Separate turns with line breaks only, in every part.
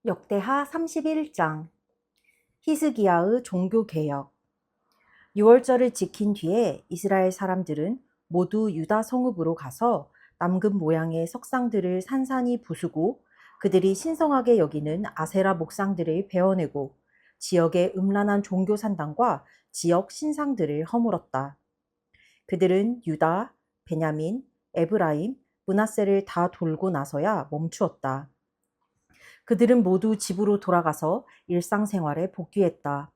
역대하 31장 히스기야의 종교개혁. 6월절을 지킨 뒤에 이스라엘 사람들은 모두 유다 성읍으로 가서 남금 모양의 석상들을 산산이 부수고 그들이 신성하게 여기는 아세라 목상들을 베어내고 지역의 음란한 종교 산당과 지역 신상들을 허물었다. 그들은 유다, 베냐민, 에브라임, 므낫세를 다 돌고 나서야 멈추었다. 그들은 모두 집으로 돌아가서 일상생활에 복귀했다.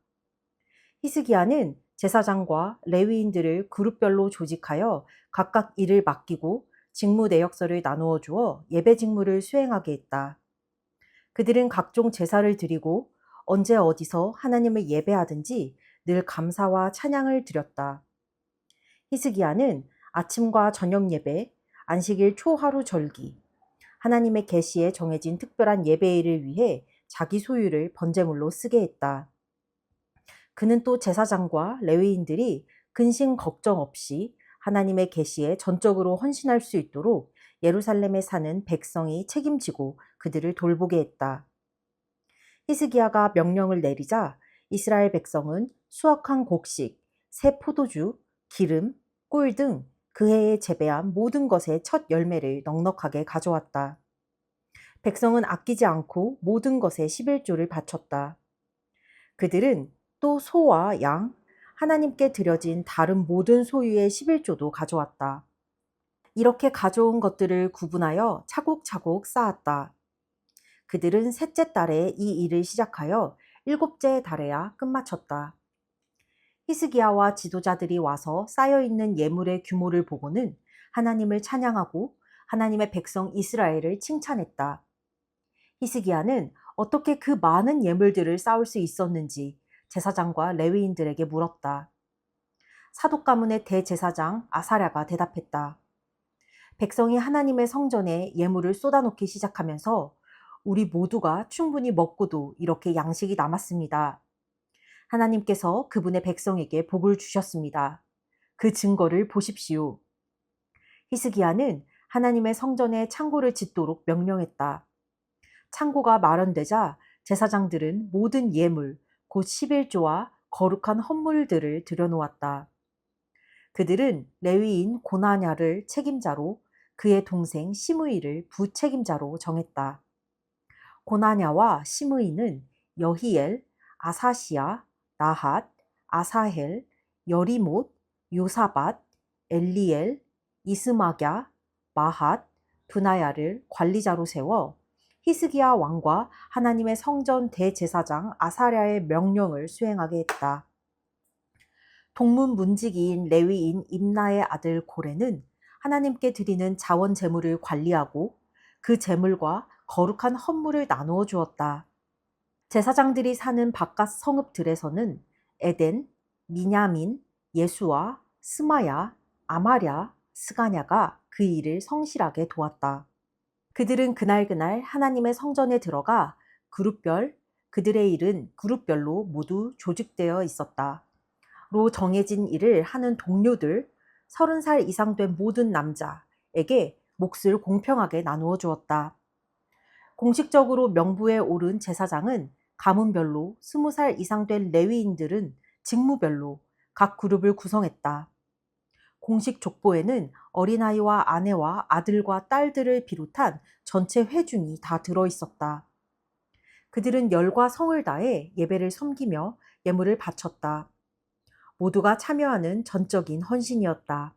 히스기야는 제사장과 레위인들을 그룹별로 조직하여 각각 일을 맡기고 직무 내역서를 나누어 주어 예배 직무를 수행하게 했다. 그들은 각종 제사를 드리고 언제 어디서 하나님을 예배하든지 늘 감사와 찬양을 드렸다. 히스기야는 아침과 저녁 예배, 안식일 초하루 절기, 하나님의 계시에 정해진 특별한 예배일을 위해 자기 소유를 번제물로 쓰게 했다. 그는 또 제사장과 레위인들이 근심 걱정 없이 하나님의 계시에 전적으로 헌신할 수 있도록 예루살렘에 사는 백성이 책임지고 그들을 돌보게 했다. 히스기야가 명령을 내리자 이스라엘 백성은 수확한 곡식, 새 포도주, 기름, 꿀 등 그 해에 재배한 모든 것의 첫 열매를 넉넉하게 가져왔다. 백성은 아끼지 않고 모든 것에 11조를 바쳤다. 그들은 또 소와 양, 하나님께 드려진 다른 모든 소유의 11조도 가져왔다. 이렇게 가져온 것들을 구분하여 차곡차곡 쌓았다. 그들은 셋째 달에 이 일을 시작하여 일곱째 달에야 끝마쳤다. 히스기야와 지도자들이 와서 쌓여있는 예물의 규모를 보고는 하나님을 찬양하고 하나님의 백성 이스라엘을 칭찬했다. 히스기야는 어떻게 그 많은 예물들을 쌓을 수 있었는지 제사장과 레위인들에게 물었다. 사독 가문의 대제사장 아사랴가 대답했다. 백성이 하나님의 성전에 예물을 쏟아놓기 시작하면서 우리 모두가 충분히 먹고도 이렇게 양식이 남았습니다. 하나님께서 그분의 백성에게 복을 주셨습니다. 그 증거를 보십시오. 히스기야는 하나님의 성전에 창고를 짓도록 명령했다. 창고가 마련되자 제사장들은 모든 예물, 곧 11조와 거룩한 헌물들을 들여놓았다. 그들은 레위인 고나냐를 책임자로 그의 동생 시므이를 부책임자로 정했다. 고나냐와 시므이는 여히엘, 아사시아, 나핫, 아사헬, 여리못, 요사밧, 엘리엘, 이스마갸, 마핫, 브나야를 관리자로 세워 히스기야 왕과 하나님의 성전 대제사장 아사랴의 명령을 수행하게 했다. 동문문지기인 레위인 임나의 아들 고레는 하나님께 드리는 자원 제물을 관리하고 그 제물과 거룩한 헌물을 나누어 주었다. 제사장들이 사는 바깥 성읍들에서는 에덴, 미냐민, 예수와 스마야, 아마랴, 스가냐가 그 일을 성실하게 도왔다. 그들은 그날그날 하나님의 성전에 들어가 그룹별, 그들의 일은 그룹별로 모두 조직되어 있었다. 로 정해진 일을 하는 동료들 30살 이상 된 모든 남자에게 몫을 공평하게 나누어 주었다. 공식적으로 명부에 오른 제사장은 가문별로 20살 이상 된 레위인들은 직무별로 각 그룹을 구성했다. 공식 족보에는 어린아이와 아내와 아들과 딸들을 비롯한 전체 회중이 다 들어있었다. 그들은 열과 성을 다해 예배를 섬기며 예물을 바쳤다. 모두가 참여하는 전적인 헌신이었다.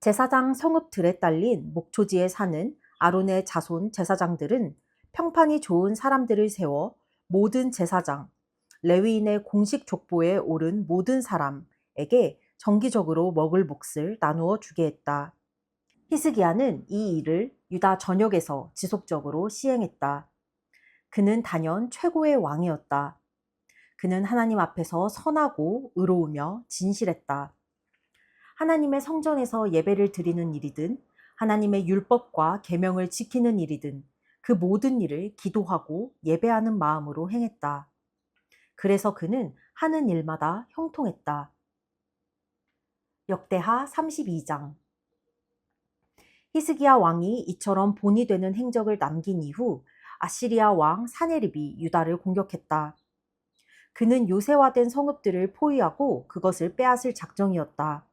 제사장 성읍들에 딸린 목초지에 사는 아론의 자손 제사장들은 평판이 좋은 사람들을 세워 모든 제사장, 레위인의 공식 족보에 오른 모든 사람에게 정기적으로 먹을 몫을 나누어 주게 했다. 히스기야는 이 일을 유다 전역에서 지속적으로 시행했다. 그는 단연 최고의 왕이었다. 그는 하나님 앞에서 선하고 의로우며 진실했다. 하나님의 성전에서 예배를 드리는 일이든 하나님의 율법과 계명을 지키는 일이든 그 모든 일을 기도하고 예배하는 마음으로 행했다. 그래서 그는 하는 일마다 형통했다. 역대하 32장. 히스기야 왕이 이처럼 본이 되는 행적을 남긴 이후 아시리아 왕 사네립이 유다를 공격했다. 그는 요새화된 성읍들을 포위하고 그것을 빼앗을 작정이었다.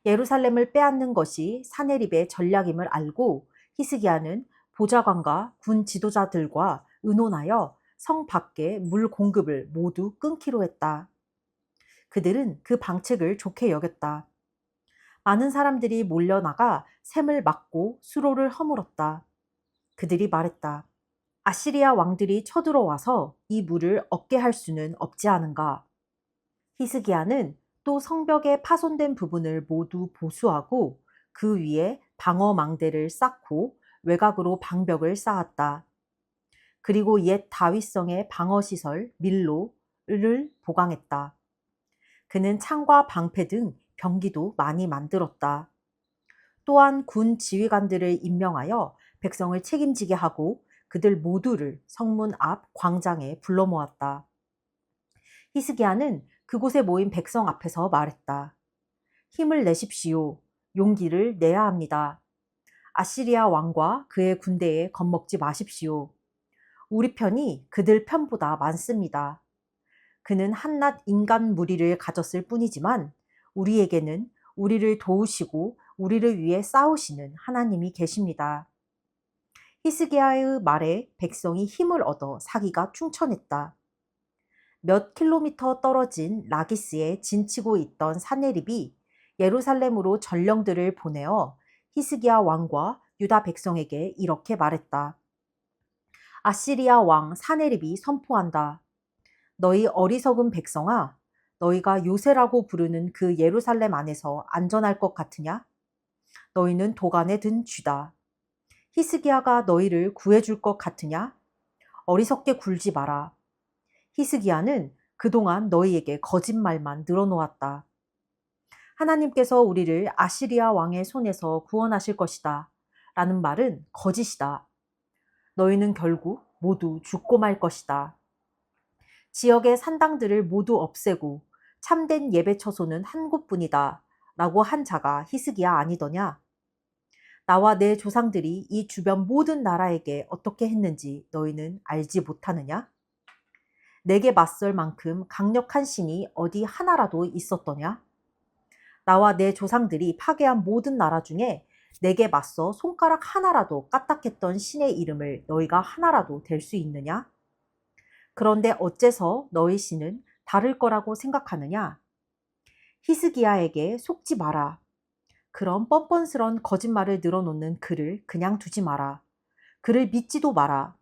예루살렘을 빼앗는 것이 사네립의 전략임을 알고 히스기야는 보좌관과 군 지도자들과 의논하여 성 밖의 물 공급을 모두 끊기로 했다. 그들은 그 방책을 좋게 여겼다. 많은 사람들이 몰려나가 샘을 막고 수로를 허물었다. 그들이 말했다. 아시리아 왕들이 쳐들어와서 이 물을 얻게 할 수는 없지 않은가. 히스기야는 또 성벽의 파손된 부분을 모두 보수하고 그 위에 방어망대를 쌓고 외곽으로 방벽을 쌓았다. 그리고 옛 다윗성의 방어시설 밀로를 보강했다. 그는 창과 방패 등 병기도 많이 만들었다. 또한 군 지휘관들을 임명하여 백성을 책임지게 하고 그들 모두를 성문 앞 광장에 불러 모았다. 히스기야는 그곳에 모인 백성 앞에서 말했다. 힘을 내십시오. 용기를 내야 합니다. 아시리아 왕과 그의 군대에 겁먹지 마십시오. 우리 편이 그들 편보다 많습니다. 그는 한낱 인간 무리를 가졌을 뿐이지만 우리에게는 우리를 도우시고 우리를 위해 싸우시는 하나님이 계십니다. 히스기야의 말에 백성이 힘을 얻어 사기가 충천했다. 몇 킬로미터 떨어진 라기스에 진치고 있던 사네립이 예루살렘으로 전령들을 보내어 히스기야 왕과 유다 백성에게 이렇게 말했다. 아시리아 왕 사네립이 선포한다. 너희 어리석은 백성아, 너희가 요새라고 부르는 그 예루살렘 안에서 안전할 것 같으냐? 너희는 도간에 든 쥐다. 히스기야가 너희를 구해줄 것 같으냐? 어리석게 굴지 마라. 히스기야는 그동안 너희에게 거짓말만 늘어놓았다. 하나님께서 우리를 아시리아 왕의 손에서 구원하실 것이다. 라는 말은 거짓이다. 너희는 결국 모두 죽고 말 것이다. 지역의 산당들을 모두 없애고 참된 예배 처소는 한 곳뿐이다. 라고 한 자가 히스기야 아니더냐? 나와 내 조상들이 이 주변 모든 나라에게 어떻게 했는지 너희는 알지 못하느냐? 내게 맞설 만큼 강력한 신이 어디 하나라도 있었더냐? 나와 내 조상들이 파괴한 모든 나라 중에 내게 맞서 손가락 하나라도 까딱했던 신의 이름을 너희가 하나라도 댈 수 있느냐? 그런데 어째서 너희 신은 다를 거라고 생각하느냐? 히스기야에게 속지 마라. 그런 뻔뻔스런 거짓말을 늘어놓는 그를 그냥 두지 마라. 그를 믿지도 마라.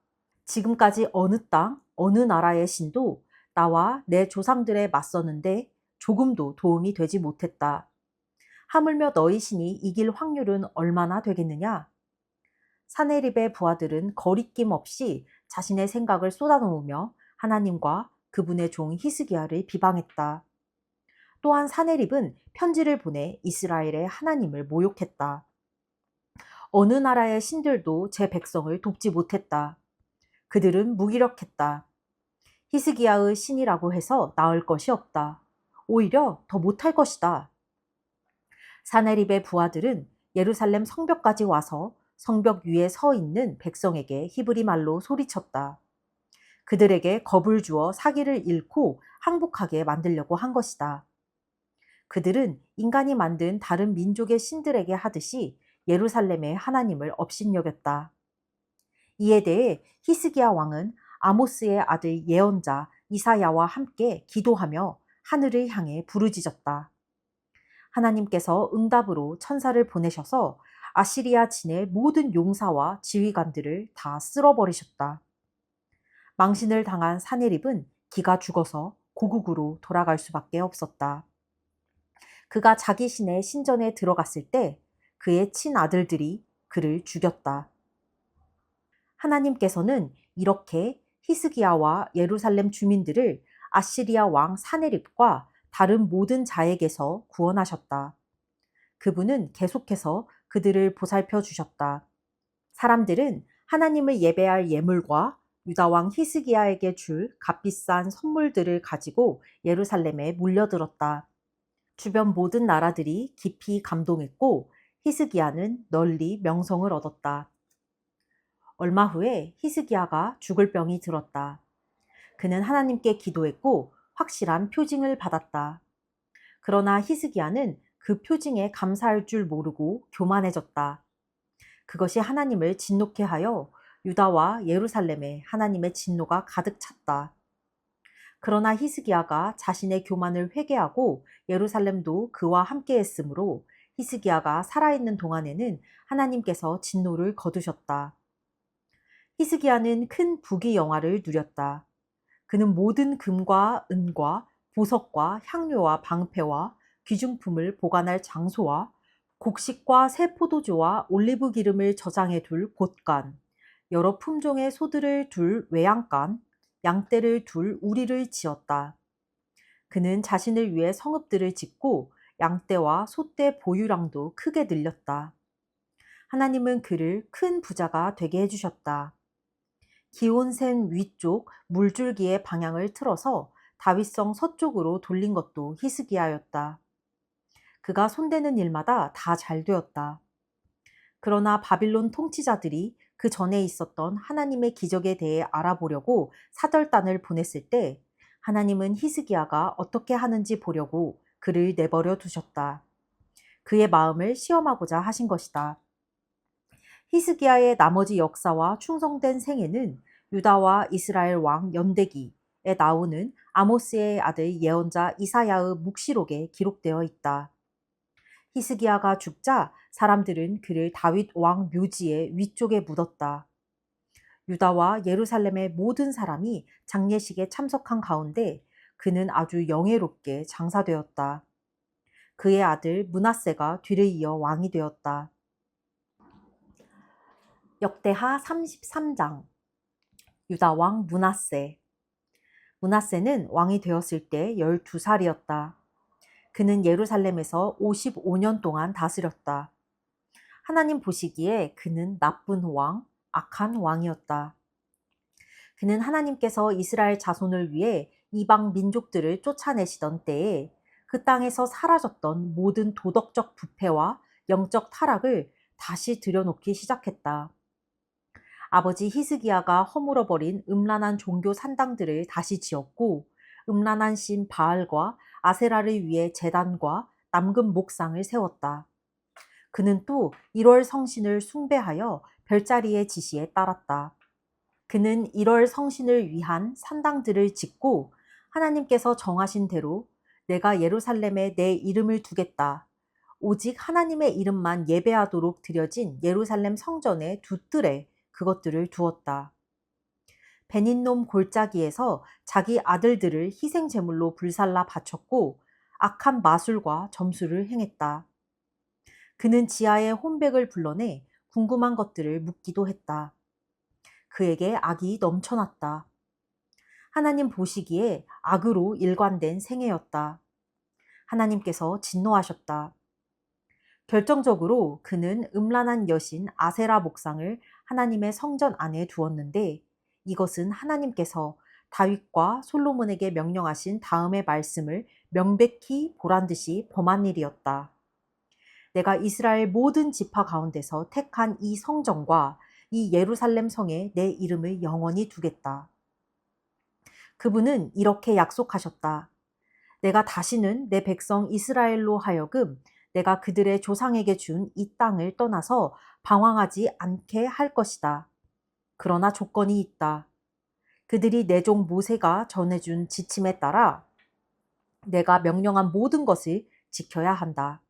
지금까지 어느 땅, 어느 나라의 신도 나와 내 조상들에 맞서는데 조금도 도움이 되지 못했다. 하물며 너희 신이 이길 확률은 얼마나 되겠느냐? 사네립의 부하들은 거리낌 없이 자신의 생각을 쏟아놓으며 하나님과 그분의 종 히스기야를 비방했다. 또한 사네립은 편지를 보내 이스라엘의 하나님을 모욕했다. 어느 나라의 신들도 제 백성을 돕지 못했다. 그들은 무기력했다. 히스기야의 신이라고 해서 나을 것이 없다. 오히려 더 못할 것이다. 사네립의 부하들은 예루살렘 성벽까지 와서 성벽 위에 서 있는 백성에게 히브리 말로 소리쳤다. 그들에게 겁을 주어 사기를 잃고 항복하게 만들려고 한 것이다. 그들은 인간이 만든 다른 민족의 신들에게 하듯이 예루살렘의 하나님을 업신여겼다. 이에 대해 히스기야 왕은 아모스의 아들 예언자 이사야와 함께 기도하며 하늘을 향해 부르짖었다. 하나님께서 응답으로 천사를 보내셔서 아시리아 진의 모든 용사와 지휘관들을 다 쓸어버리셨다. 망신을 당한 사네립은 기가 죽어서 고국으로 돌아갈 수밖에 없었다. 그가 자기 신의 신전에 들어갔을 때 그의 친아들들이 그를 죽였다. 하나님께서는 이렇게 히스기야와 예루살렘 주민들을 아시리아 왕 사네립과 다른 모든 자에게서 구원하셨다. 그분은 계속해서 그들을 보살펴 주셨다. 사람들은 하나님을 예배할 예물과 유다 왕 히스기야에게 줄 값비싼 선물들을 가지고 예루살렘에 몰려들었다. 주변 모든 나라들이 깊이 감동했고 히스기야는 널리 명성을 얻었다. 얼마 후에 히스기야가 죽을 병이 들었다. 그는 하나님께 기도했고 확실한 표징을 받았다. 그러나 히스기야는 그 표징에 감사할 줄 모르고 교만해졌다. 그것이 하나님을 진노케 하여 유다와 예루살렘에 하나님의 진노가 가득 찼다. 그러나 히스기야가 자신의 교만을 회개하고 예루살렘도 그와 함께 했으므로 히스기야가 살아있는 동안에는 하나님께서 진노를 거두셨다. 히스기야는 큰 부귀영화를 누렸다. 그는 모든 금과 은과 보석과 향료와 방패와 귀중품을 보관할 장소와 곡식과 새 포도주와 올리브 기름을 저장해 둘 곳간, 여러 품종의 소들을 둘 외양간, 양떼를 둘 우리를 지었다. 그는 자신을 위해 성읍들을 짓고 양떼와 소떼 보유량도 크게 늘렸다. 하나님은 그를 큰 부자가 되게 해주셨다. 기온센 위쪽 물줄기의 방향을 틀어서 다윗성 서쪽으로 돌린 것도 히스기야였다. 그가 손대는 일마다 다 잘 되었다. 그러나 바빌론 통치자들이 그 전에 있었던 하나님의 기적에 대해 알아보려고 사절단을 보냈을 때 하나님은 히스기야가 어떻게 하는지 보려고 그를 내버려 두셨다. 그의 마음을 시험하고자 하신 것이다. 히스기야의 나머지 역사와 충성된 생애는 유다와 이스라엘 왕 연대기에 나오는 아모스의 아들 예언자 이사야의 묵시록에 기록되어 있다. 히스기야가 죽자 사람들은 그를 다윗 왕 묘지의 위쪽에 묻었다. 유다와 예루살렘의 모든 사람이 장례식에 참석한 가운데 그는 아주 영예롭게 장사되었다. 그의 아들 므낫세가 뒤를 이어 왕이 되었다. 역대하 33장 유다 왕 므낫세. 므낫세는 왕이 되었을 때 12살이었다. 그는 예루살렘에서 55년 동안 다스렸다. 하나님 보시기에 그는 나쁜 왕, 악한 왕이었다. 그는 하나님께서 이스라엘 자손을 위해 이방 민족들을 쫓아내시던 때에 그 땅에서 사라졌던 모든 도덕적 부패와 영적 타락을 다시 들여놓기 시작했다. 아버지 히스기야가 허물어버린 음란한 종교 산당들을 다시 지었고 음란한 신 바알과 아세라를 위해 제단과 남금 목상을 세웠다. 그는 또 1월 성신을 숭배하여 별자리의 지시에 따랐다. 그는 1월 성신을 위한 산당들을 짓고 하나님께서 정하신 대로 내가 예루살렘에 내 이름을 두겠다. 오직 하나님의 이름만 예배하도록 드려진 예루살렘 성전의 두 뜰에 그것들을 두었다. 베닌놈 골짜기에서 자기 아들들을 희생 제물로 불살라 바쳤고 악한 마술과 점수를 행했다. 그는 지하의 혼백을 불러내 궁금한 것들을 묻기도 했다. 그에게 악이 넘쳐났다. 하나님 보시기에 악으로 일관된 생애였다. 하나님께서 진노하셨다. 결정적으로 그는 음란한 여신 아세라 목상을 하나님의 성전 안에 두었는데 이것은 하나님께서 다윗과 솔로몬에게 명령하신 다음의 말씀을 명백히 보란 듯이 범한 일이었다. 내가 이스라엘 모든 지파 가운데서 택한 이 성전과 이 예루살렘 성에 내 이름을 영원히 두겠다. 그분은 이렇게 약속하셨다. 내가 다시는 내 백성 이스라엘로 하여금 내가 그들의 조상에게 준 이 땅을 떠나서 방황하지 않게 할 것이다. 그러나 조건이 있다. 그들이 내 종 모세가 전해준 지침에 따라 내가 명령한 모든 것을 지켜야 한다.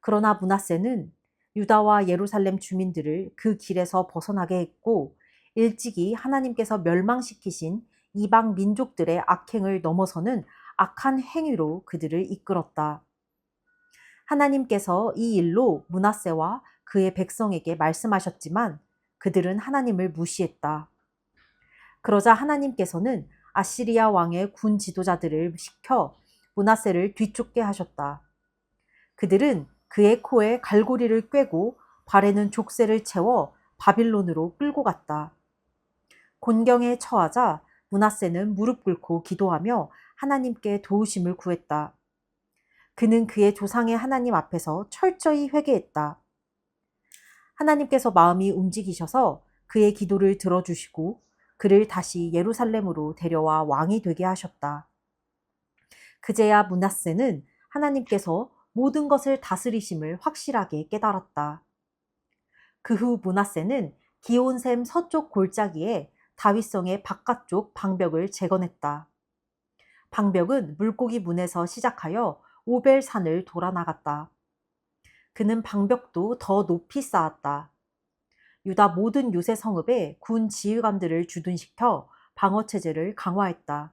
그러나 므낫세는 유다와 예루살렘 주민들을 그 길에서 벗어나게 했고 일찍이 하나님께서 멸망시키신 이방 민족들의 악행을 넘어서는 악한 행위로 그들을 이끌었다. 하나님께서 이 일로 므낫세와 그의 백성에게 말씀하셨지만 그들은 하나님을 무시했다. 그러자 하나님께서는 아시리아 왕의 군 지도자들을 시켜 므낫세를 뒤쫓게 하셨다. 그들은 그의 코에 갈고리를 꿰고 발에는 족쇄를 채워 바빌론으로 끌고 갔다. 곤경에 처하자 므낫세는 무릎 꿇고 기도하며 하나님께 도우심을 구했다. 그는 그의 조상의 하나님 앞에서 철저히 회개했다. 하나님께서 마음이 움직이셔서 그의 기도를 들어주시고 그를 다시 예루살렘으로 데려와 왕이 되게 하셨다. 그제야 므낫세는 하나님께서 모든 것을 다스리심을 확실하게 깨달았다. 그 후 므낫세는 기온샘 서쪽 골짜기에 다윗성의 바깥쪽 방벽을 재건했다. 방벽은 물고기 문에서 시작하여 오벨산을 돌아 나갔다. 그는 방벽도 더 높이 쌓았다. 유다 모든 요새 성읍에 군 지휘관들을 주둔시켜 방어 체제를 강화했다.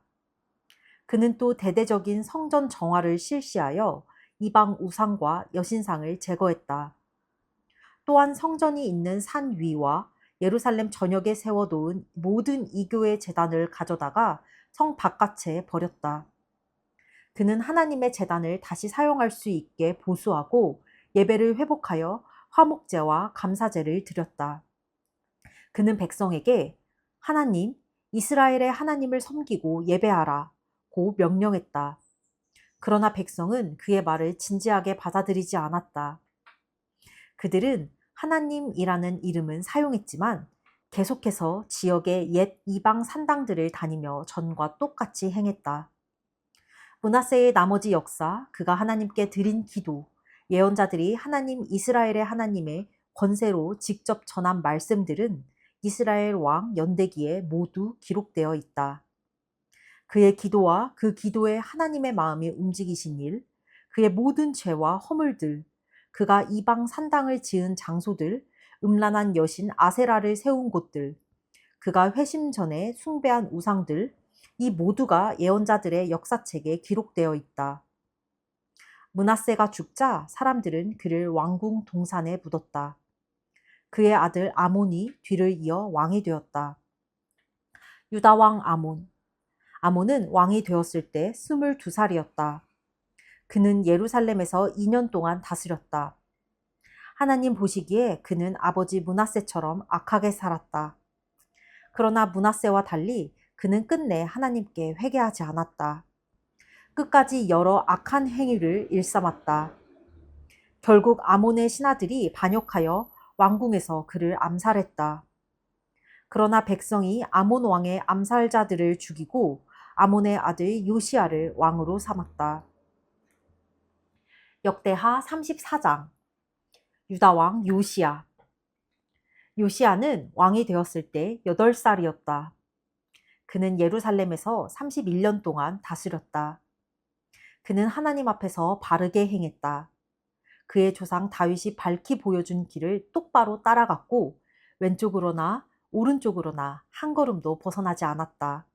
그는 또 대대적인 성전 정화를 실시하여 이방 우상과 여신상을 제거했다. 또한 성전이 있는 산 위와 예루살렘 전역에 세워놓은 모든 이교의 제단을 가져다가 성 바깥에 버렸다. 그는 하나님의 제단을 다시 사용할 수 있게 보수하고 예배를 회복하여 화목제와 감사제를 드렸다. 그는 백성에게 하나님, 이스라엘의 하나님을 섬기고 예배하라 고 명령했다. 그러나 백성은 그의 말을 진지하게 받아들이지 않았다. 그들은 하나님이라는 이름은 사용했지만 계속해서 지역의 옛 이방 산당들을 다니며 전과 똑같이 행했다. 므낫세의 나머지 역사, 그가 하나님께 드린 기도, 예언자들이 하나님 이스라엘의 하나님의 권세로 직접 전한 말씀들은 이스라엘 왕 연대기에 모두 기록되어 있다. 그의 기도와 그 기도에 하나님의 마음이 움직이신 일, 그의 모든 죄와 허물들, 그가 이방 산당을 지은 장소들, 음란한 여신 아세라를 세운 곳들, 그가 회심 전에 숭배한 우상들, 이 모두가 예언자들의 역사책에 기록되어 있다. 므낫세가 죽자 사람들은 그를 왕궁 동산에 묻었다. 그의 아들 아몬이 뒤를 이어 왕이 되었다. 유다 왕 아몬. 아몬은 왕이 되었을 때 22살이었다. 그는 예루살렘에서 2년 동안 다스렸다. 하나님 보시기에 그는 아버지 므낫세처럼 악하게 살았다. 그러나 므낫세와 달리 그는 끝내 하나님께 회개하지 않았다. 끝까지 여러 악한 행위를 일삼았다. 결국 아몬의 신하들이 반역하여 왕궁에서 그를 암살했다. 그러나 백성이 아몬 왕의 암살자들을 죽이고 아몬의 아들 요시야를 왕으로 삼았다. 역대하 34장. 유다 왕 요시야. 요시야는 왕이 되었을 때 8살이었다. 그는 예루살렘에서 31년 동안 다스렸다. 그는 하나님 앞에서 바르게 행했다. 그의 조상 다윗이 밝히 보여준 길을 똑바로 따라갔고 왼쪽으로나 오른쪽으로나 한 걸음도 벗어나지 않았다.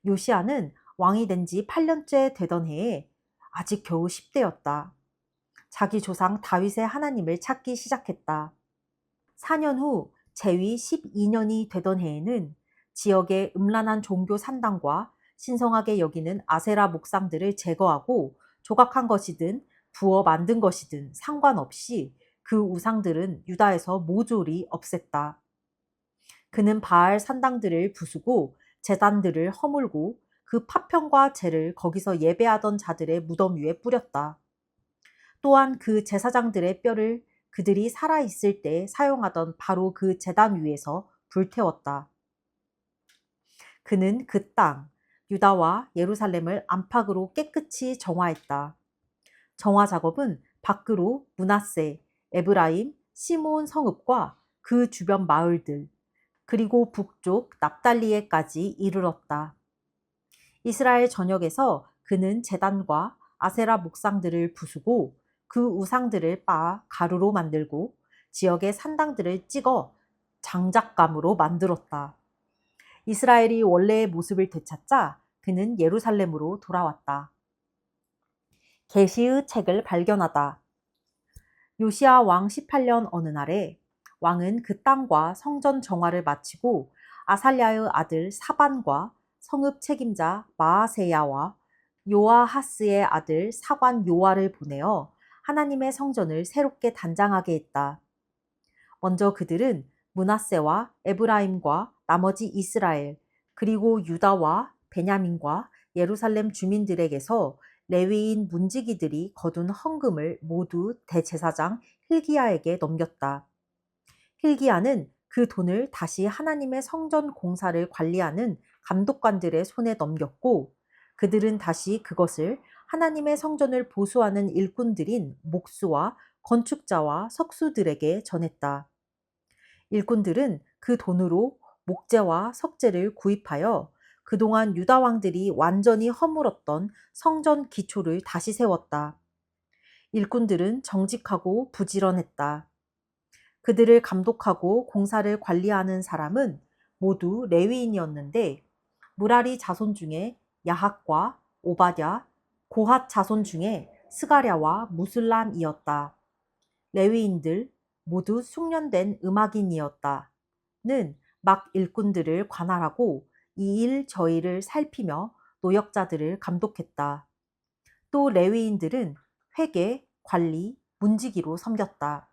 요시야는 왕이 된 지 8년째 되던 해에 아직 겨우 10대였다. 자기 조상 다윗의 하나님을 찾기 시작했다. 4년 후 재위 12년이 되던 해에는 지역의 음란한 종교 산당과 신성하게 여기는 아세라 목상들을 제거하고 조각한 것이든 부어 만든 것이든 상관없이 그 우상들은 유다에서 모조리 없앴다. 그는 바알 산당들을 부수고 제단들을 허물고 그 파편과 재를 거기서 예배하던 자들의 무덤 위에 뿌렸다. 또한 그 제사장들의 뼈를 그들이 살아있을 때 사용하던 바로 그 제단 위에서 불태웠다. 그는 그 땅, 유다와 예루살렘을 안팎으로 깨끗이 정화했다. 정화 작업은 밖으로 므낫세, 에브라임, 시므온 성읍과 그 주변 마을들, 그리고 북쪽 납달리에까지 이르렀다. 이스라엘 전역에서 그는 제단과 아세라 목상들을 부수고 그 우상들을 빻아 가루로 만들고 지역의 산당들을 찍어 장작감으로 만들었다. 이스라엘이 원래의 모습을 되찾자 그는 예루살렘으로 돌아왔다. 계시의 책을 발견하다. 요시야 왕 18년 어느 날에 왕은 그 땅과 성전 정화를 마치고 아살랴의 아들 사반과 성읍 책임자 마아세야와 요아하스의 아들 사관 요아를 보내어 하나님의 성전을 새롭게 단장하게 했다. 먼저 그들은 므낫세와 에브라임과 나머지 이스라엘 그리고 유다와 베냐민과 예루살렘 주민들에게서 레위인 문지기들이 거둔 헌금을 모두 대제사장 hil기야에게 넘겼다. hil기야는 그 돈을 다시 하나님의 성전 공사를 관리하는 감독관들의 손에 넘겼고, 그들은 다시 그것을 하나님의 성전을 보수하는 일꾼들인 목수와 건축자와 석수들에게 전했다. 일꾼들은 그 돈으로 목재와 석재를 구입하여 그동안 유다 왕들이 완전히 허물었던 성전 기초를 다시 세웠다. 일꾼들은 정직하고 부지런했다. 그들을 감독하고 공사를 관리하는 사람은 모두 레위인이었는데, 무라리 자손 중에 야핫과 오바댜, 고핫 자손 중에 스가랴와 무슬람이었다. 레위인들 모두 숙련된 음악인이었다. 는 막 일꾼들을 관할하고 이 일 저 일을 살피며 노역자들을 감독했다. 또 레위인들은 회계, 관리, 문지기로 섬겼다.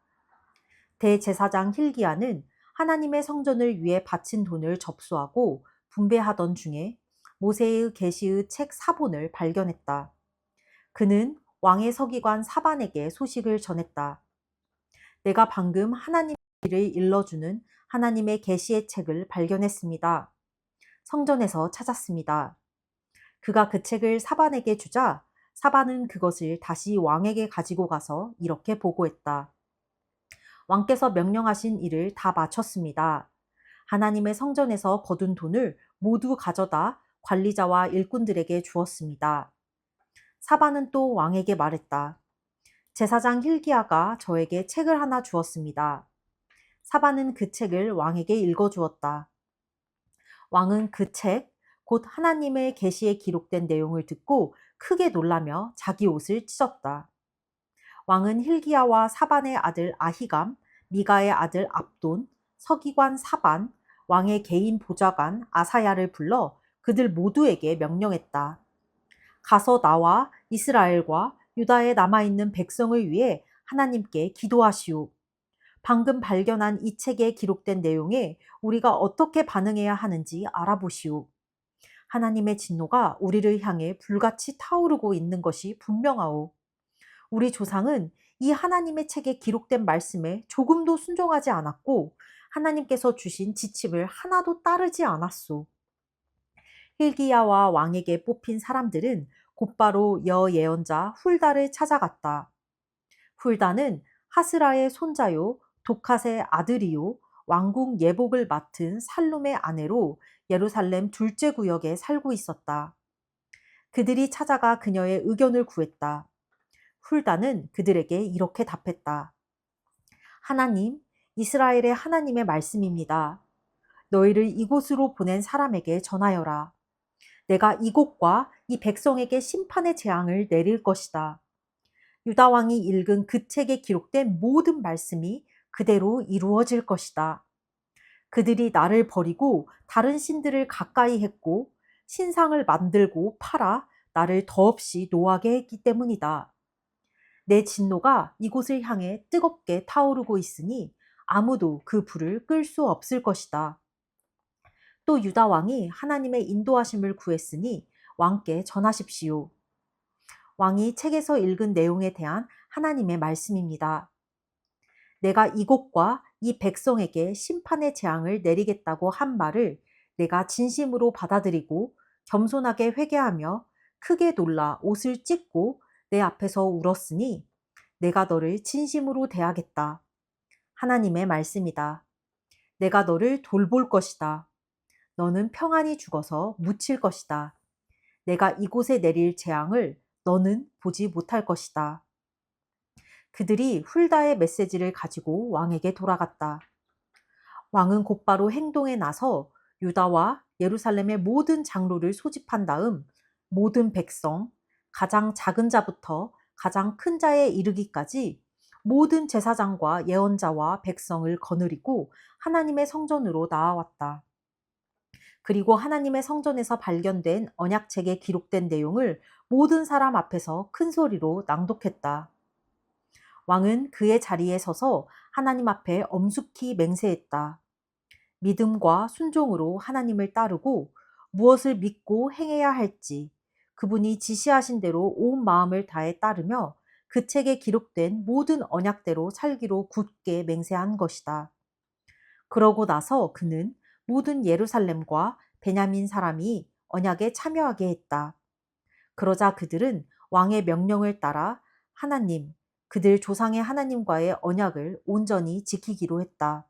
대제사장 hil기야는 하나님의 성전을 위해 바친 돈을 접수하고 분배하던 중에 모세의 계시의 책 사본을 발견했다. 그는 왕의 서기관 사반에게 소식을 전했다. 내가 방금 하나님의 일을 일러주는 하나님의 계시의 책을 발견했습니다. 성전에서 찾았습니다. 그가 그 책을 사반에게 주자 사반은 그것을 다시 왕에게 가지고 가서 이렇게 보고했다. 왕께서 명령하신 일을 다 마쳤습니다. 하나님의 성전에서 거둔 돈을 모두 가져다 관리자와 일꾼들에게 주었습니다. 사반은 또 왕에게 말했다. 제사장 hil기야가 저에게 책을 하나 주었습니다. 사반은 그 책을 왕에게 읽어주었다. 왕은 그 책, 곧 하나님의 계시에 기록된 내용을 듣고 크게 놀라며 자기 옷을 찢었다. 왕은 hil기야와 사반의 아들 아히감, 미가의 아들 압돈, 서기관 사반, 왕의 개인 보좌관 아사야를 불러 그들 모두에게 명령했다. 가서 나와 이스라엘과 유다에 남아있는 백성을 위해 하나님께 기도하시오. 방금 발견한 이 책에 기록된 내용에 우리가 어떻게 반응해야 하는지 알아보시오. 하나님의 진노가 우리를 향해 불같이 타오르고 있는 것이 분명하오. 우리 조상은 이 하나님의 책에 기록된 말씀에 조금도 순종하지 않았고 하나님께서 주신 지침을 하나도 따르지 않았소. hil기야와 왕에게 뽑힌 사람들은 곧바로 여예언자 훌다를 찾아갔다. 훌다는 하스라의 손자요 독핫의 아들이요 왕궁 예복을 맡은 살룸의 아내로 예루살렘 둘째 구역에 살고 있었다. 그들이 찾아가 그녀의 의견을 구했다. 훌다는 그들에게 이렇게 답했다. 하나님, 이스라엘의 하나님의 말씀입니다. 너희를 이곳으로 보낸 사람에게 전하여라. 내가 이곳과 이 백성에게 심판의 재앙을 내릴 것이다. 유다 왕이 읽은 그 책에 기록된 모든 말씀이 그대로 이루어질 것이다. 그들이 나를 버리고 다른 신들을 가까이 했고 신상을 만들고 팔아 나를 더없이 노하게 했기 때문이다. 내 진노가 이곳을 향해 뜨겁게 타오르고 있으니 아무도 그 불을 끌 수 없을 것이다. 또 유다 왕이 하나님의 인도하심을 구했으니 왕께 전하십시오. 왕이 책에서 읽은 내용에 대한 하나님의 말씀입니다. 내가 이곳과 이 백성에게 심판의 재앙을 내리겠다고 한 말을 내가 진심으로 받아들이고 겸손하게 회개하며 크게 놀라 옷을 찢고 내 앞에서 울었으니 내가 너를 진심으로 대하겠다. 하나님의 말씀이다. 내가 너를 돌볼 것이다. 너는 평안히 죽어서 묻힐 것이다. 내가 이곳에 내릴 재앙을 너는 보지 못할 것이다. 그들이 훌다의 메시지를 가지고 왕에게 돌아갔다. 왕은 곧바로 행동에 나서 유다와 예루살렘의 모든 장로를 소집한 다음 모든 백성, 가장 작은 자부터 가장 큰 자에 이르기까지 모든 제사장과 예언자와 백성을 거느리고 하나님의 성전으로 나아왔다. 그리고 하나님의 성전에서 발견된 언약책에 기록된 내용을 모든 사람 앞에서 큰 소리로 낭독했다. 왕은 그의 자리에 서서 하나님 앞에 엄숙히 맹세했다. 믿음과 순종으로 하나님을 따르고 무엇을 믿고 행해야 할지 그분이 지시하신 대로 온 마음을 다해 따르며 그 책에 기록된 모든 언약대로 살기로 굳게 맹세한 것이다. 그러고 나서 그는 모든 예루살렘과 베냐민 사람이 언약에 참여하게 했다. 그러자 그들은 왕의 명령을 따라 하나님, 그들 조상의 하나님과의 언약을 온전히 지키기로 했다.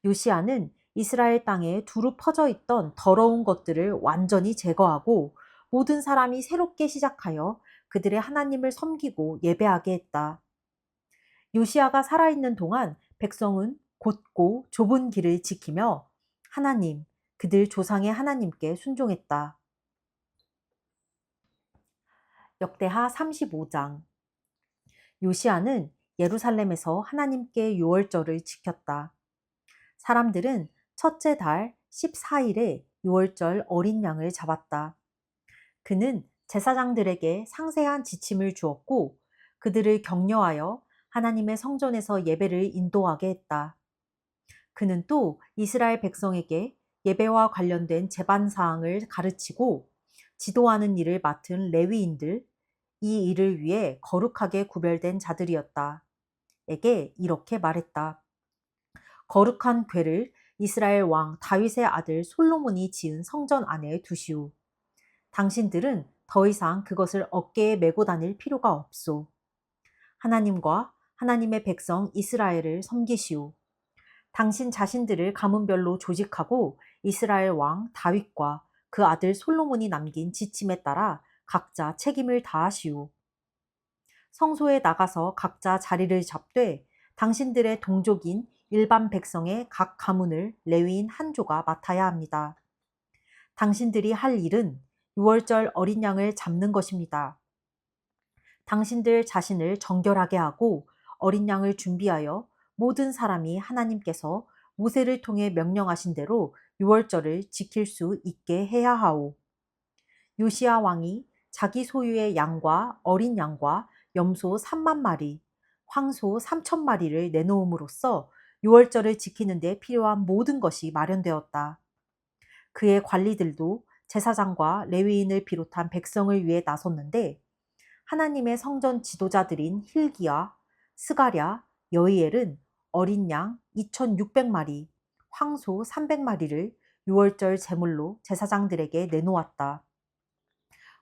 요시아는 이스라엘 땅에 두루 퍼져 있던 더러운 것들을 완전히 제거하고 모든 사람이 새롭게 시작하여 그들의 하나님을 섬기고 예배하게 했다. 요시아가 살아있는 동안 백성은 곧고 좁은 길을 지키며 하나님, 그들 조상의 하나님께 순종했다. 역대하 35장. 요시아는 예루살렘에서 하나님께 유월절을 지켰다. 사람들은 첫째 달 14일에 유월절 어린 양을 잡았다. 그는 제사장들에게 상세한 지침을 주었고 그들을 격려하여 하나님의 성전에서 예배를 인도하게 했다. 그는 또 이스라엘 백성에게 예배와 관련된 제반 사항을 가르치고 지도하는 일을 맡은 레위인들, 이 일을 위해 거룩하게 구별된 자들이었다. 에게 이렇게 말했다. 거룩한 궤를 이스라엘 왕 다윗의 아들 솔로몬이 지은 성전 안에 두시오. 당신들은 더 이상 그것을 어깨에 메고 다닐 필요가 없소. 하나님과 하나님의 백성 이스라엘을 섬기시오. 당신 자신들을 가문별로 조직하고 이스라엘 왕 다윗과 그 아들 솔로몬이 남긴 지침에 따라 각자 책임을 다하시오. 성소에 나가서 각자 자리를 잡되 당신들의 동족인 일반 백성의 각 가문을 레위인 한 조가 맡아야 합니다. 당신들이 할 일은 유월절 어린 양을 잡는 것입니다. 당신들 자신을 정결하게 하고 어린 양을 준비하여 모든 사람이 하나님께서 모세를 통해 명령하신 대로 유월절을 지킬 수 있게 해야 하오. 요시야 왕이 자기 소유의 양과 어린 양과 염소 3만 마리, 황소 3천 마리를 내놓음으로써 유월절을 지키는 데 필요한 모든 것이 마련되었다. 그의 관리들도 제사장과 레위인을 비롯한 백성을 위해 나섰는데 하나님의 성전 지도자들인 힐기야, 스가랴, 여이엘은 어린 양 2,600마리, 황소 300마리를 유월절 제물로 제사장들에게 내놓았다.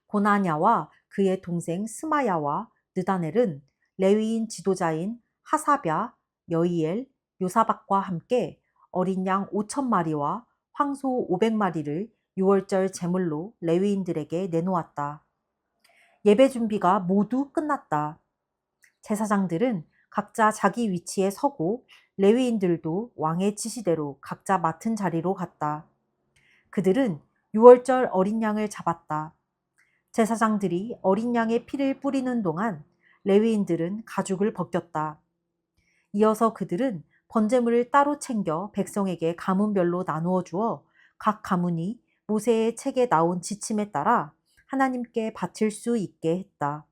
고나냐와 그의 동생 스마야와 느다넬은 레위인 지도자인 하사랴, 여이엘, 요사박과 함께 어린 양 5,000마리와 황소 500마리를 유월절 제물로 레위인들에게 내놓았다. 예배 준비가 모두 끝났다. 제사장들은 각자 자기 위치에 서고 레위인들도 왕의 지시대로 각자 맡은 자리로 갔다. 그들은 유월절 어린 양을 잡았다. 제사장들이 어린 양의 피를 뿌리는 동안 레위인들은 가죽을 벗겼다. 이어서 그들은 번제물을 따로 챙겨 백성에게 가문별로 나누어 주어 각 가문이 모세의 책에 나온 지침에 따라 하나님께 바칠 수 있게 했다.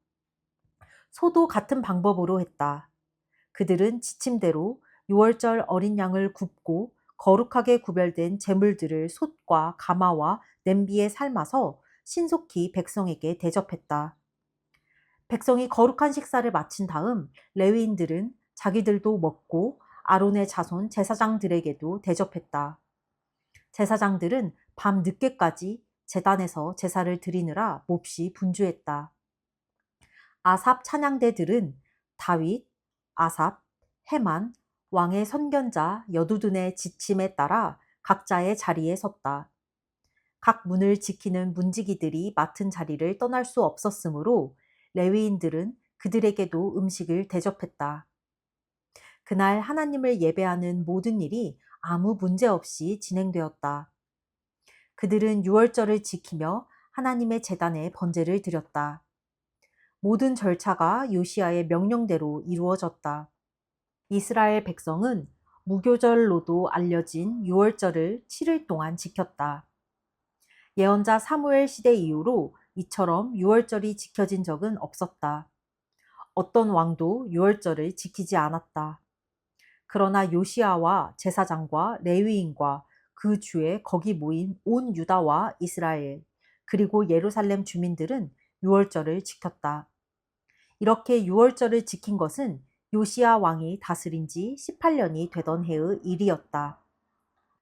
소도 같은 방법으로 했다. 그들은 지침대로 유월절 어린 양을 굽고 거룩하게 구별된 제물들을 솥과 가마와 냄비에 삶아서 신속히 백성에게 대접했다. 백성이 거룩한 식사를 마친 다음 레위인들은 자기들도 먹고 아론의 자손 제사장들에게도 대접했다. 제사장들은 밤 늦게까지 제단에서 제사를 드리느라 몹시 분주했다. 아삽 찬양대들은 다윗, 아삽, 헤만, 왕의 선견자 여두둔의 지침에 따라 각자의 자리에 섰다. 각 문을 지키는 문지기들이 맡은 자리를 떠날 수 없었으므로 레위인들은 그들에게도 음식을 대접했다. 그날 하나님을 예배하는 모든 일이 아무 문제 없이 진행되었다. 그들은 유월절을 지키며 하나님의 제단에 번제를 드렸다. 모든 절차가 요시아의 명령대로 이루어졌다. 이스라엘 백성은 무교절로도 알려진 유월절을 7일 동안 지켰다. 예언자 사무엘 시대 이후로 이처럼 유월절이 지켜진 적은 없었다. 어떤 왕도 유월절을 지키지 않았다. 그러나 요시아와 제사장과 레위인과 그 주에 거기 모인 온 유다와 이스라엘 그리고 예루살렘 주민들은 유월절을 지켰다. 이렇게 유월절을 지킨 것은 요시야 왕이 다스린 지 18년이 되던 해의 일이었다.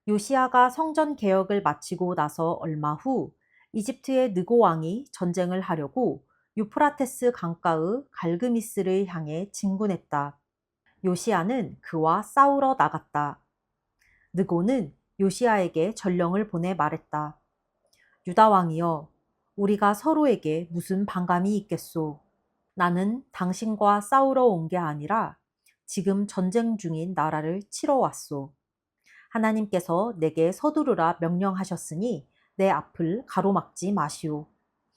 요시야가 성전 개혁을 마치고 나서 얼마 후 이집트의 느고 왕이 전쟁을 하려고 유프라테스 강가의 갈그미스를 향해 진군했다. 요시야는 그와 싸우러 나갔다. 느고는 요시야에게 전령을 보내 말했다. 유다 왕이여, 우리가 서로에게 무슨 반감이 있겠소? 나는 당신과 싸우러 온 게 아니라 지금 전쟁 중인 나라를 치러 왔소. 하나님께서 내게 서두르라 명령하셨으니 내 앞을 가로막지 마시오.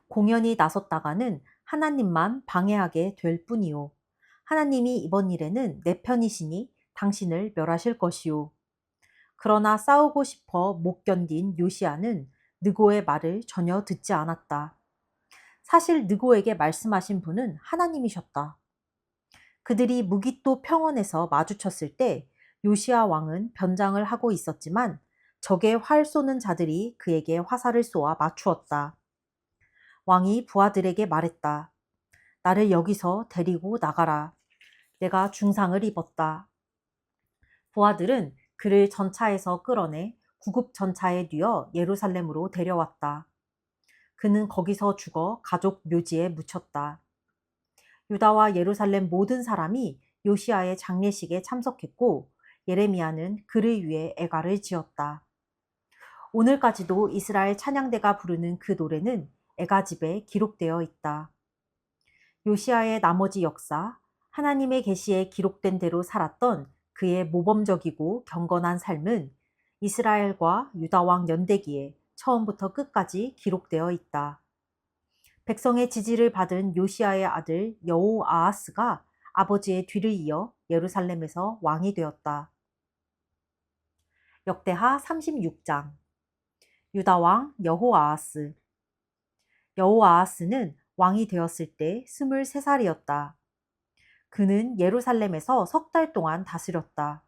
공연히 나섰다가는 하나님만 방해하게 될 뿐이오. 하나님이 이번 일에는 내 편이시니 당신을 멸하실 것이오. 그러나 싸우고 싶어 못 견딘 요시야는 느고의 말을 전혀 듣지 않았다. 사실 느고에게 말씀하신 분은 하나님이셨다. 그들이 무기또 평원에서 마주쳤을 때 요시야 왕은 변장을 하고 있었지만 적의 활 쏘는 자들이 그에게 화살을 쏘아 맞추었다. 왕이 부하들에게 말했다. 나를 여기서 데리고 나가라. 내가 중상을 입었다. 부하들은 그를 전차에서 끌어내 구급 전차에 뉘어 예루살렘으로 데려왔다. 그는 거기서 죽어 가족 묘지에 묻혔다. 유다와 예루살렘 모든 사람이 요시야의 장례식에 참석했고 예레미야는 그를 위해 애가를 지었다. 오늘까지도 이스라엘 찬양대가 부르는 그 노래는 애가집에 기록되어 있다. 요시야의 나머지 역사, 하나님의 계시에 기록된 대로 살았던 그의 모범적이고 경건한 삶은 이스라엘과 유다 왕 연대기에 처음부터 끝까지 기록되어 있다. 백성의 지지를 받은 요시야의 아들 여호아하스가 아버지의 뒤를 이어 예루살렘에서 왕이 되었다. 역대하 36장 유다 왕 여호아하스. 여호아하스는 왕이 되었을 때 23살이었다. 그는 예루살렘에서 석 달 동안 다스렸다.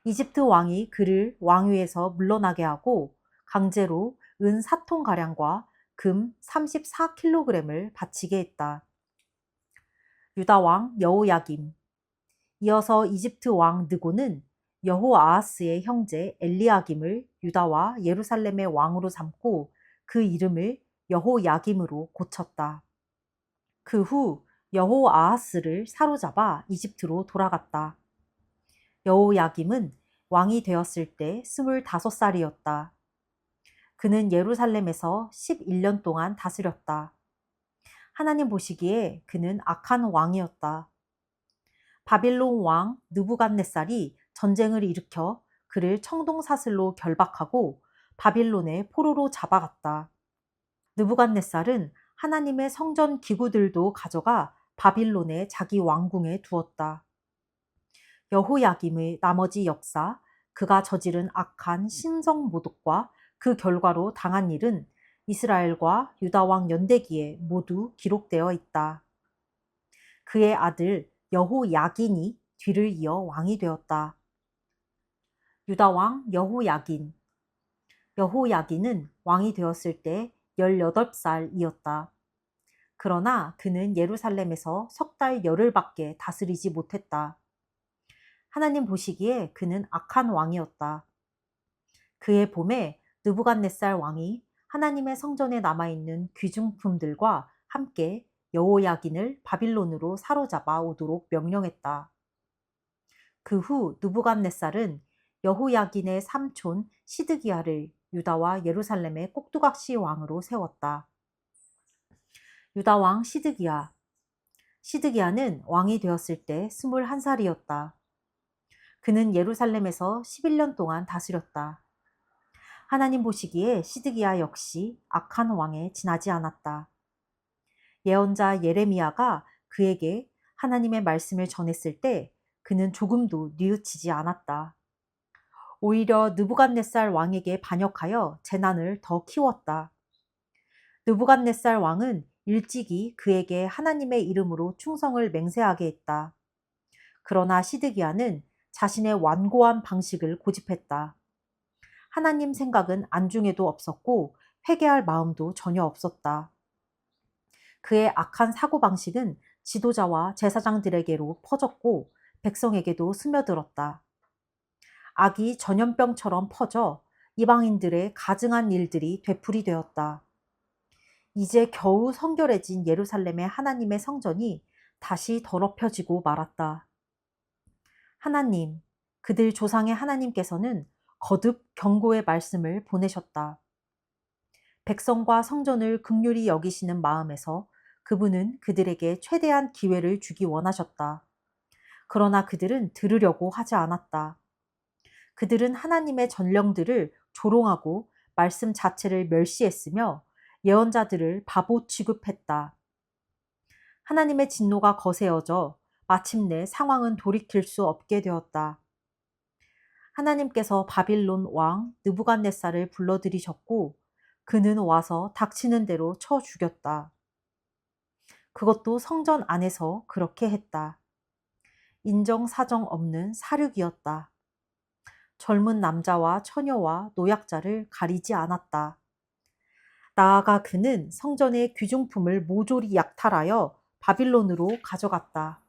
이집트 왕이 그를 왕위에서 물러나게 하고 강제로 은 4톤가량과 금 34kg을 바치게 했다. 유다 왕 여호야김. 이어서 이집트 왕 느고는 여호아하스의 형제 엘리야김을 유다와 예루살렘의 왕으로 삼고 그 이름을 여호야김으로 고쳤다. 그 후 여호아하스를 사로잡아 이집트로 돌아갔다. 여호야김은 왕이 되었을 때 25살이었다. 그는 예루살렘에서 11년 동안 다스렸다. 하나님 보시기에 그는 악한 왕이었다. 바빌론 왕 느부갓네살이 전쟁을 일으켜 그를 청동사슬로 결박하고 바빌론의 포로로 잡아갔다. 느부갓네살은 하나님의 성전 기구들도 가져가 바빌론의 자기 왕궁에 두었다. 여호야김의 나머지 역사, 그가 저지른 악한 신성 모독과 그 결과로 당한 일은 이스라엘과 유다 왕 연대기에 모두 기록되어 있다. 그의 아들 여호야긴이 뒤를 이어 왕이 되었다. 유다 왕 여호야긴. 여호야긴은 왕이 되었을 때 18살이었다. 그러나 그는 예루살렘에서 석 달 열흘밖에 다스리지 못했다. 하나님 보시기에 그는 악한 왕이었다. 그의 봄에 느부갓네살 왕이 하나님의 성전에 남아있는 귀중품들과 함께 여호야긴을 바빌론으로 사로잡아 오도록 명령했다. 그 후 느부갓네살은 여호야긴의 삼촌 시드기야를 유다와 예루살렘의 꼭두각시 왕으로 세웠다. 유다 왕 시드기야. 시드기야는 왕이 되었을 때 21살이었다. 그는 예루살렘에서 11년 동안 다스렸다. 하나님 보시기에 시드기야 역시 악한 왕에 지나지 않았다. 예언자 예레미야가 그에게 하나님의 말씀을 전했을 때 그는 조금도 뉘우치지 않았다. 오히려 느부갓네살 왕에게 반역하여 재난을 더 키웠다. 느부갓네살 왕은 일찍이 그에게 하나님의 이름으로 충성을 맹세하게 했다. 그러나 시드기야는 자신의 완고한 방식을 고집했다. 하나님 생각은 안중에도 없었고 회개할 마음도 전혀 없었다. 그의 악한 사고방식은 지도자와 제사장들에게로 퍼졌고 백성에게도 스며들었다. 악이 전염병처럼 퍼져 이방인들의 가증한 일들이 되풀이되었다. 이제 겨우 성결해진 예루살렘의 하나님의 성전이 다시 더럽혀지고 말았다. 하나님, 그들 조상의 하나님께서는 거듭 경고의 말씀을 보내셨다. 백성과 성전을 긍휼히 여기시는 마음에서 그분은 그들에게 최대한 기회를 주기 원하셨다. 그러나 그들은 들으려고 하지 않았다. 그들은 하나님의 전령들을 조롱하고 말씀 자체를 멸시했으며 예언자들을 바보 취급했다. 하나님의 진노가 거세어져 마침내 상황은 돌이킬 수 없게 되었다. 하나님께서 바빌론 왕 느부갓네살을 불러들이셨고 그는 와서 닥치는 대로 쳐 죽였다. 그것도 성전 안에서 그렇게 했다. 인정사정 없는 사륙이었다. 젊은 남자와 처녀와 노약자를 가리지 않았다. 나아가 그는 성전의 귀중품을 모조리 약탈하여 바빌론으로 가져갔다.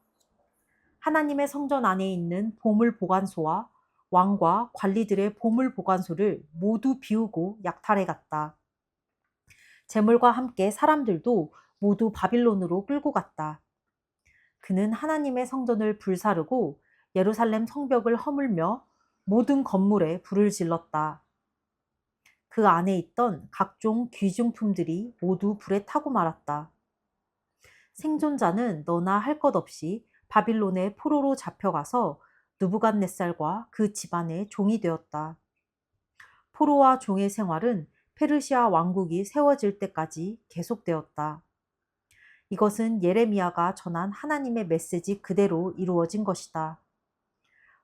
하나님의 성전 안에 있는 보물 보관소와 왕과 관리들의 보물 보관소를 모두 비우고 약탈해 갔다. 재물과 함께 사람들도 모두 바빌론으로 끌고 갔다. 그는 하나님의 성전을 불사르고 예루살렘 성벽을 허물며 모든 건물에 불을 질렀다. 그 안에 있던 각종 귀중품들이 모두 불에 타고 말았다. 생존자는 너나 할 것 없이 바빌론의 포로로 잡혀가서 느부갓네살과 그 집안의 종이 되었다. 포로와 종의 생활은 페르시아 왕국이 세워질 때까지 계속되었다. 이것은 예레미야가 전한 하나님의 메시지 그대로 이루어진 것이다.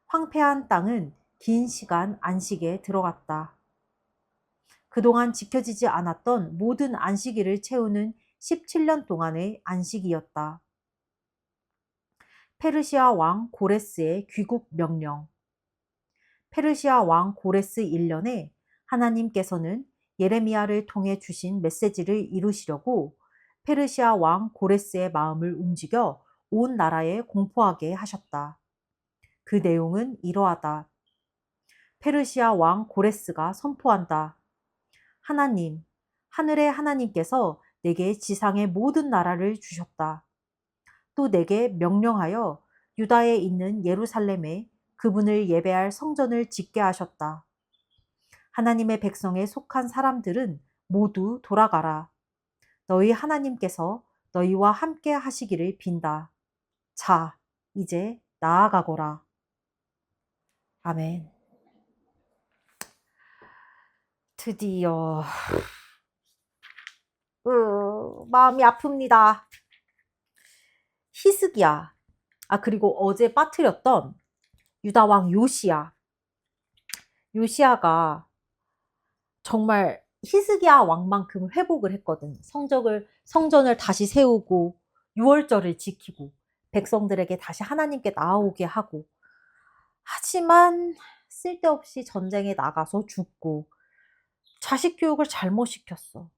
황폐한 땅은 긴 시간 안식에 들어갔다. 그동안 지켜지지 않았던 모든 안식일을 채우는 17년 동안의 안식이었다. 페르시아 왕 고레스의 귀국 명령. 페르시아 왕 고레스 1년에 하나님께서는 예레미야를 통해 주신 메시지를 이루시려고 페르시아 왕 고레스의 마음을 움직여 온 나라에 공포하게 하셨다. 그 내용은 이러하다. 페르시아 왕 고레스가 선포한다. 하나님, 하늘의 하나님께서 내게 지상의 모든 나라를 주셨다. 또 내게 명령하여 유다에 있는 예루살렘에 그분을 예배할 성전을 짓게 하셨다. 하나님의 백성에 속한 사람들은 모두 돌아가라. 너희 하나님께서 너희와 함께 하시기를 빈다. 자, 이제 나아가거라. 아멘. 드디어 마음이 아픕니다. 히스기야. 그리고 어제 빠뜨렸던 유다왕 요시야. 요시야가 정말 히스기야 왕만큼 회복을 했거든. 성전을 다시 세우고 유월절을 지키고 백성들에게 다시 하나님께 나아오게 하고. 하지만 쓸데없이 전쟁에 나가서 죽고 자식 교육을 잘못 시켰어.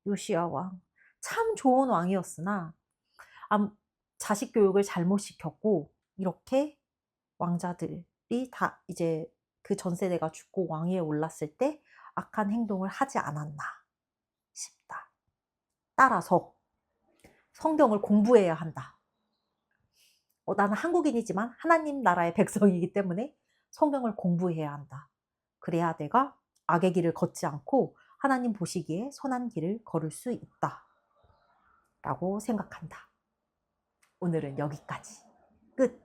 요시야 왕. 참 좋은 왕이었으나 자식 교육을 잘못 시켰고 이렇게 왕자들이 다 이제 그 전 세대가 죽고 왕위에 올랐을 때 악한 행동을 하지 않았나 싶다. 따라서 성경을 공부해야 한다. 나는 한국인이지만 하나님 나라의 백성이기 때문에 성경을 공부해야 한다. 그래야 내가 악의 길을 걷지 않고 하나님 보시기에 선한 길을 걸을 수 있다. 라고 생각한다. 오늘은 여기까지. 끝.